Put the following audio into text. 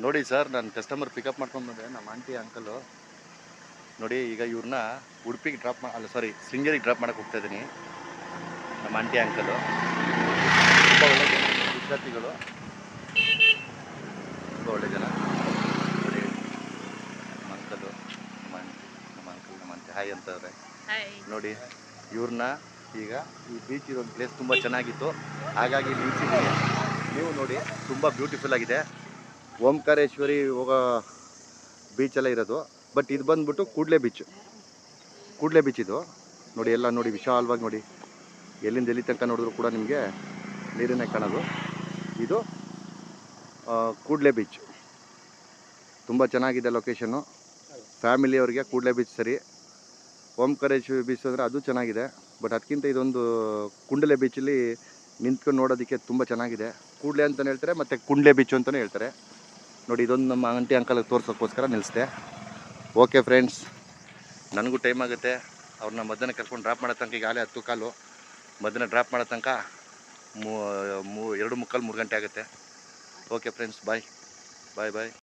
ನೋಡಿ ಸರ್, ನಾನು customer pickup ಮಾಡ್ಕೊಂಡು ಬಂದೆ, ನಮ್ಮ ಆಂಟಿ ಅಂಕಲು ನೋಡಿ. ಈಗ ಇವ್ರನ್ನ ಉಡುಪಿಗೆ ಡ್ರಾಪ್ ಅಲ್ಲ ಸಾರಿ ಶೃಂಗೇರಿಗೆ ಡ್ರಾಪ್ ಮಾಡೋಕೆ ಹೋಗ್ತಾ ಇದ್ದೀನಿ. ನಮ್ಮ ಆಂಟಿ ಅಂಕಲು ತುಂಬ ಒಳ್ಳೆ ಜನ, ವಿದ್ಯಾರ್ಥಿಗಳು ತುಂಬ ಒಳ್ಳೆ ಜನ ನೋಡಿ. ನಮ್ಮ ಅಂಕಲು, ನಮ್ಮ ಆಂಟಿ, ನಮ್ಮ ಅಂಕಲ್, ನಮ್ಮ ಆಂಟಿ ಹಾಯ್ ಅಂತವ್ರೆ ನೋಡಿ. ಇವ್ರನ್ನ ಈಗ ಈ ಬೀಚ್ ಇರೋ ಪ್ಲೇಸ್ ತುಂಬ ಚೆನ್ನಾಗಿತ್ತು, ಹಾಗಾಗಿ ನಿಲ್ಸಿದ್ದೀನಿ. ನೀವು ನೋಡಿ, ತುಂಬ ಬ್ಯೂಟಿಫುಲ್ ಆಗಿದೆ. ಓಂಕಾರೇಶ್ವರಿ ಹೋಗೋ ಬೀಚೆಲ್ಲ ಇರೋದು. ಬಟ್ ಇದು ಬಂದುಬಿಟ್ಟು ಕೂಡ್ಲೆ ಬೀಚ್ ಇದು ನೋಡಿ. ಎಲ್ಲ ನೋಡಿ, ವಿಶಾಲವಾಗಿ ನೋಡಿ, ಎಲ್ಲಿಂದ ಎಲ್ಲಿ ತನಕ ನೋಡಿದ್ರು ಕೂಡ ನಿಮಗೆ ನೀರನ್ನೇ ಕಾಣೋದು. ಇದು ಕೂಡ್ಲೆ ಬೀಚ್ ತುಂಬ ಚೆನ್ನಾಗಿದೆ ಲೊಕೇಶನ್ನು. ಫ್ಯಾಮಿಲಿಯವ್ರಿಗೆ ಕೂಡ್ಲೆ ಬೀಚ್ ಸರಿ. ಓಂಕಾರೇಶ್ವರಿ ಬೀಚ್ ಅಂದರೆ ಅದು ಚೆನ್ನಾಗಿದೆ, ಬಟ್ ಅದಕ್ಕಿಂತ ಇದೊಂದು ಕುಂಡಲೆ ಬೀಚಲ್ಲಿ ನಿಂತ್ಕೊಂಡು ನೋಡೋದಕ್ಕೆ ತುಂಬ ಚೆನ್ನಾಗಿದೆ. ಕೂಡ್ಲೆ ಅಂತಲೇ ಹೇಳ್ತಾರೆ, ಮತ್ತು ಕುಂಡ್ಲೆ ಬೀಚ್ ಅಂತಲೇ ಹೇಳ್ತಾರೆ ನೋಡಿ. ಇದೊಂದು ನಮ್ಮ ಆಂಟಿ ಅಂಕಲ್ ತೋರ್ಸೋಕ್ಕೋಸ್ಕರ ನಿಲ್ಲಿಸಿದೆ. ಓಕೆ ಫ್ರೆಂಡ್ಸ್, ನನಗೂ ಟೈಮ್ ಆಗುತ್ತೆ. ಅವ್ರನ್ನ ಮಧ್ಯಾಹ್ನ ಕರ್ಕೊಂಡು ಡ್ರಾಪ್ ಮಾಡೋ ತನಕ ಈಗಾಗಲೇ 10:15. ಮಧ್ಯಾಹ್ನ ಡ್ರಾಪ್ ಮಾಡೋ ತನಕ 2:45 3 ಗಂಟೆ ಆಗುತ್ತೆ. ಓಕೆ ಫ್ರೆಂಡ್ಸ್, ಬಾಯ್.